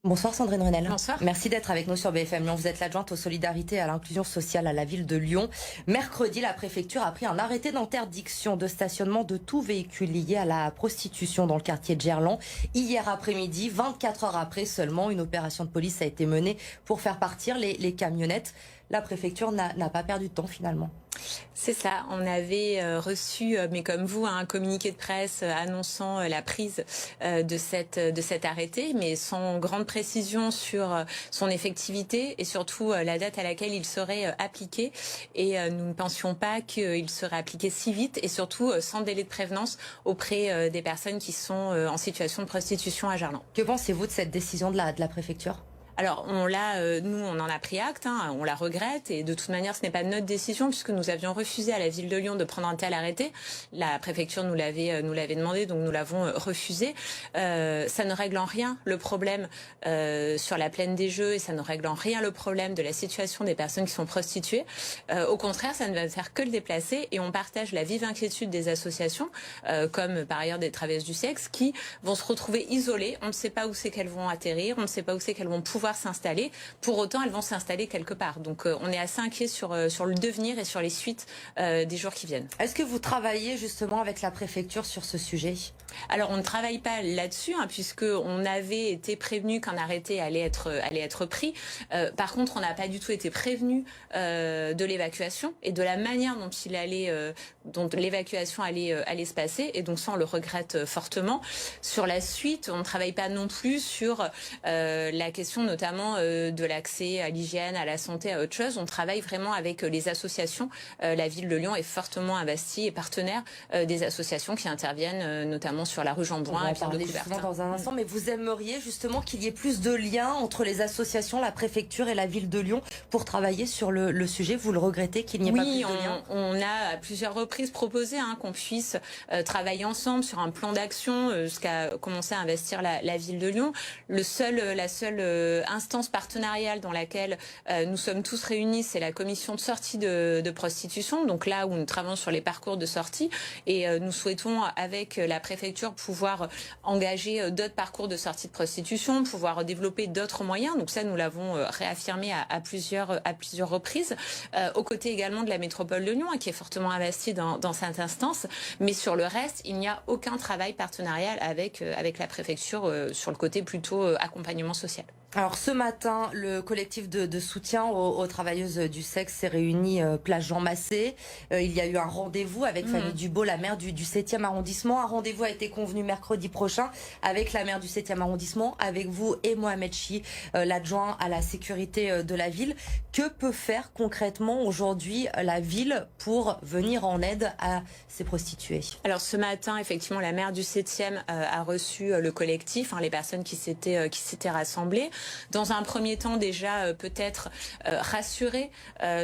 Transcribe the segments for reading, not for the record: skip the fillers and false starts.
Bonsoir Sandrine Renel. Bonsoir. Merci d'être avec nous sur BFM Lyon. Vous êtes l'adjointe aux solidarités et à l'inclusion sociale à la ville de Lyon. Mercredi, la préfecture a pris un arrêté d'interdiction de stationnement de tout véhicule lié à la prostitution dans le quartier de Gerland. Hier après-midi, 24 heures après seulement, une opération de police a été menée pour faire partir les camionnettes. La préfecture n'a pas perdu de temps finalement. C'est ça, on avait reçu, mais comme vous, un communiqué de presse annonçant la prise de cet arrêté, mais sans grande précision sur son effectivité et surtout la date à laquelle il serait appliqué. Et nous ne pensions pas qu'il serait appliqué si vite et surtout sans délai de prévenance auprès des personnes qui sont en situation de prostitution à Gerland. Que pensez-vous de cette décision de la préfecture ? Alors, nous, on en a pris acte, on la regrette, et de toute manière, ce n'est pas notre décision, puisque nous avions refusé à la ville de Lyon de prendre un tel arrêté. La préfecture nous l'avait demandé, donc nous l'avons refusé. Ça ne règle en rien le problème sur la plaine des Jeux, et ça ne règle en rien le problème de la situation des personnes qui sont prostituées. Au contraire, ça ne va faire que le déplacer, et on partage la vive inquiétude des associations, comme par ailleurs des travailleuses du sexe, qui vont se retrouver isolées. On ne sait pas où c'est qu'elles vont atterrir, on ne sait pas où c'est qu'elles vont pouvoir s'installer. Pour autant, elles vont s'installer quelque part. Donc, on est assez inquiet sur le devenir et sur les suites des jours qui viennent. Est-ce que vous travaillez justement avec la préfecture sur ce sujet ? Alors, on ne travaille pas là-dessus, puisque on avait été prévenu qu'un arrêté allait être pris. Par contre, on n'a pas du tout été prévenu de l'évacuation et de la manière dont l'évacuation allait se passer. Et donc, ça, on le regrette fortement. Sur la suite, on ne travaille pas non plus sur la question notamment de l'accès à l'hygiène, à la santé, à autre chose. On travaille vraiment avec les associations. La ville de Lyon est fortement investie et partenaire des associations qui interviennent notamment sur la rue Jean-Bouin et Pierre de Coubertin. Dans un instant, mais vous aimeriez justement qu'il y ait plus de liens entre les associations, la préfecture et la ville de Lyon pour travailler sur le sujet. Vous le regrettez qu'il n'y ait pas plus de liens ? On a à plusieurs reprises proposé qu'on puisse travailler ensemble sur un plan d'action, ce qu'a commencé à investir la ville de Lyon. La seule instance partenariale dans laquelle nous sommes tous réunis, c'est la commission de sortie de prostitution, donc là où nous travaillons sur les parcours de sortie, et nous souhaitons avec la préfecture pouvoir engager d'autres parcours de sortie de prostitution, pouvoir développer d'autres moyens. Donc ça, nous l'avons réaffirmé à plusieurs reprises, aux côtés également de la métropole de Lyon, qui est fortement investie dans cette instance. Mais sur le reste, il n'y a aucun travail partenarial avec la préfecture sur le côté plutôt accompagnement social. Alors ce matin, le collectif de soutien aux travailleuses du sexe s'est réuni place Jean Massé. Il y a eu un rendez-vous avec Fanny Dubos, la maire du 7e arrondissement. Un rendez-vous a été convenu mercredi prochain avec la maire du 7e arrondissement, avec vous et Mohamed Chi, l'adjoint à la sécurité de la ville. Que peut faire concrètement aujourd'hui la ville pour venir en aide à ces prostituées ? Alors ce matin, effectivement, la maire du 7e a reçu le collectif, les personnes qui s'étaient rassemblées. Dans un premier temps, déjà, peut-être rassurer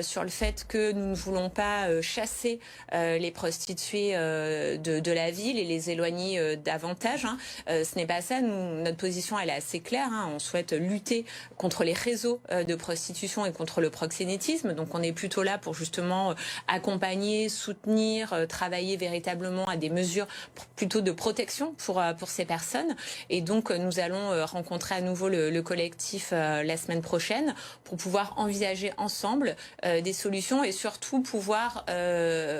sur le fait que nous ne voulons pas chasser les prostituées de la ville et les éloigner davantage. Ce n'est pas ça. Notre position, elle est assez claire. On souhaite lutter contre les réseaux de prostitution et contre le proxénétisme. Donc, on est plutôt là pour justement accompagner, soutenir, travailler véritablement à des mesures plutôt de protection pour ces personnes. Et donc, nous allons rencontrer à nouveau le collectif la semaine prochaine pour pouvoir envisager ensemble des solutions et surtout pouvoir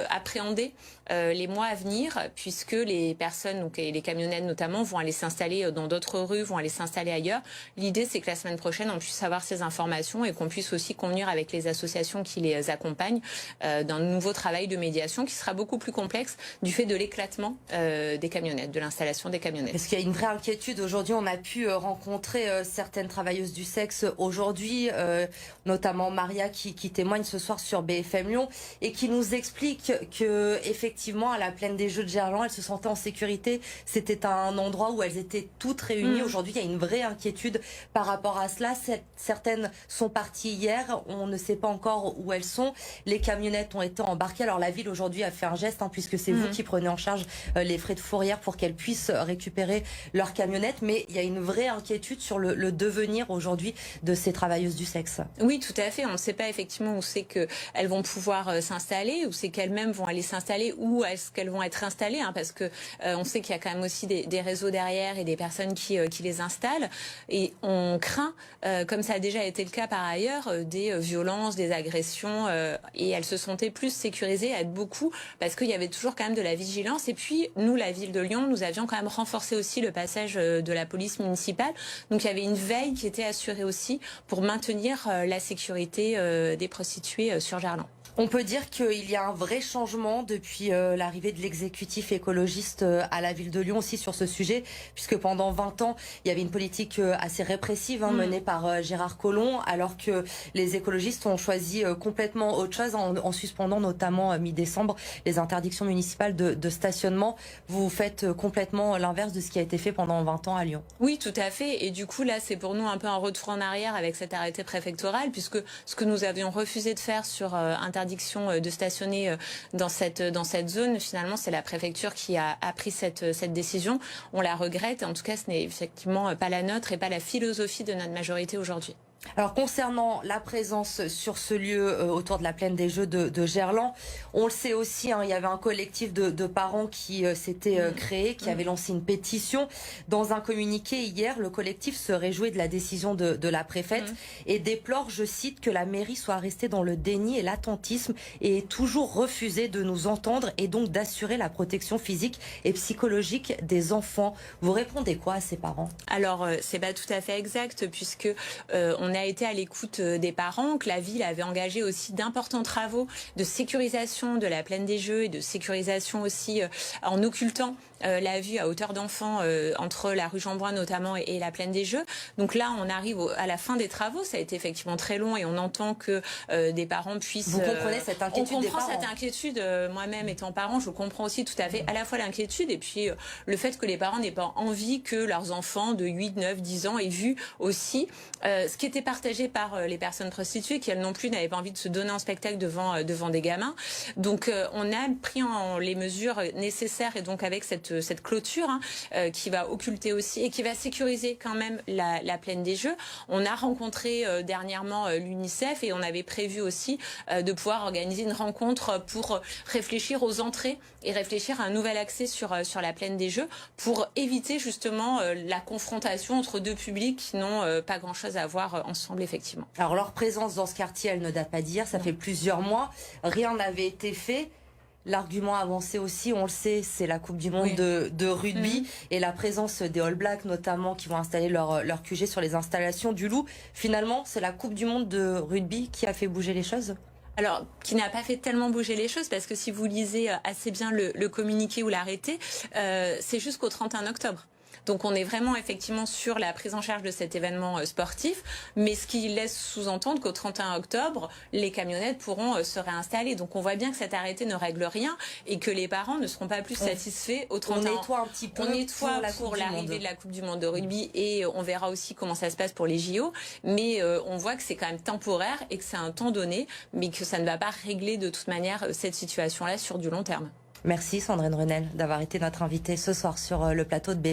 appréhender les mois à venir, puisque les personnes, donc et les camionnettes notamment, vont aller s'installer dans d'autres rues, vont aller s'installer ailleurs. L'idée, c'est que la semaine prochaine, on puisse avoir ces informations et qu'on puisse aussi convenir avec les associations qui les accompagnent d'un nouveau travail de médiation qui sera beaucoup plus complexe du fait de l'éclatement des camionnettes, de l'installation des camionnettes. Parce qu'il y a une vraie inquiétude. Aujourd'hui, on a pu rencontrer certaines travailleuses du sexe aujourd'hui, notamment Maria qui témoigne ce soir sur BFM Lyon et qui nous explique que effectivement à la plaine des Jeux de Gerland, elles se sentaient en sécurité. C'était un endroit où elles étaient toutes réunies. Aujourd'hui, il y a une vraie inquiétude par rapport à cela. Certaines sont parties hier. On ne sait pas encore où elles sont. Les camionnettes ont été embarquées. Alors la ville aujourd'hui a fait un geste puisque c'est vous qui prenez en charge les frais de fourrière pour qu'elles puissent récupérer leurs camionnettes. Mais il y a une vraie inquiétude sur le devenir aujourd'hui de ces travailleuses du sexe. Oui, tout à fait. On ne sait pas effectivement où c'est qu'elles vont pouvoir s'installer, où c'est qu'elles-mêmes vont aller s'installer, où où est-ce qu'elles vont être installées, hein, parce que on sait qu'il y a quand même aussi des réseaux derrière et des personnes qui les installent. Et on craint, comme ça a déjà été le cas par ailleurs, des violences, des agressions. Et elles se sentaient plus sécurisées à être beaucoup parce qu'il y avait toujours quand même de la vigilance. Et puis, nous, la ville de Lyon, nous avions quand même renforcé aussi le passage de la police municipale. Donc, il y avait une veille qui était assurée aussi pour maintenir la sécurité des prostituées sur Gerland. On peut dire qu'il y a un vrai changement depuis l'arrivée de l'exécutif écologiste à la ville de Lyon aussi sur ce sujet, puisque pendant 20 ans, il y avait une politique assez répressive menée par Gérard Collomb, alors que les écologistes ont choisi complètement autre chose en suspendant notamment mi-décembre les interdictions municipales de stationnement. Vous faites complètement l'inverse de ce qui a été fait pendant 20 ans à Lyon. Oui, tout à fait. Et du coup, là, c'est pour nous un peu un retour en arrière avec cet arrêté préfectoral, puisque ce que nous avions refusé de faire sur interdiction de stationner dans cette zone, finalement, c'est la préfecture qui a pris cette décision. On la regrette. En tout cas, ce n'est effectivement pas la nôtre et pas la philosophie de notre majorité aujourd'hui. Alors concernant la présence sur ce lieu autour de la plaine des Jeux de Gerland, on le sait aussi, il y avait un collectif de parents qui s'était créé, qui avait lancé une pétition. Dans un communiqué hier, le collectif se réjouit de la décision de la préfète et déplore, je cite, que la mairie soit restée dans le déni et l'attentisme et ait toujours refusé de nous entendre et donc d'assurer la protection physique et psychologique des enfants. Vous répondez quoi à ces parents? Alors, c'est pas tout à fait exact puisque on a été à l'écoute des parents, que la ville avait engagé aussi d'importants travaux de sécurisation de la plaine des Jeux et de sécurisation aussi en occultant la vue à hauteur d'enfant entre la rue Jean-Brun notamment et la plaine des Jeux. Donc là, on arrive à la fin des travaux. Ça a été effectivement très long et on entend que des parents puissent... Vous comprenez cette inquiétude des parents? On comprend cette inquiétude. Moi-même étant parent, je comprends aussi tout à fait à la fois l'inquiétude et puis le fait que les parents n'aient pas envie que leurs enfants de 8, 9, 10 ans aient vu aussi ce qui était partagé par les personnes prostituées qui, elles non plus, n'avaient pas envie de se donner en spectacle devant des gamins. Donc on a pris les mesures nécessaires et donc avec cette clôture qui va occulter aussi et qui va sécuriser quand même la plaine des Jeux. On a rencontré dernièrement l'UNICEF et on avait prévu aussi de pouvoir organiser une rencontre pour réfléchir aux entrées et réfléchir à un nouvel accès sur la plaine des Jeux pour éviter justement la confrontation entre deux publics qui n'ont pas grand-chose à voir ensemble, effectivement. Alors leur présence dans ce quartier, elle ne date pas d'hier, ça fait plusieurs mois. Rien n'avait été fait. L'argument avancé aussi, on le sait, c'est la Coupe du Monde de rugby et la présence des All Blacks notamment qui vont installer leur QG sur les installations du Loup. Finalement, c'est la Coupe du Monde de rugby qui a fait bouger les choses ? Alors, qui n'a pas fait tellement bouger les choses, parce que si vous lisez assez bien le communiqué ou l'arrêté, c'est jusqu'au 31 octobre. Donc on est vraiment effectivement sur la prise en charge de cet événement sportif, mais ce qui laisse sous-entendre qu'au 31 octobre, les camionnettes pourront se réinstaller. Donc on voit bien que cet arrêté ne règle rien et que les parents ne seront pas plus satisfaits au 31 octobre. On nettoie un petit peu on nettoie pour l'arrivée de la Coupe du Monde de rugby et on verra aussi comment ça se passe pour les JO. Mais on voit que c'est quand même temporaire et que c'est un temps donné, mais que ça ne va pas régler de toute manière cette situation-là sur du long terme. Merci Sandrine Renel d'avoir été notre invitée ce soir sur le plateau de BFM.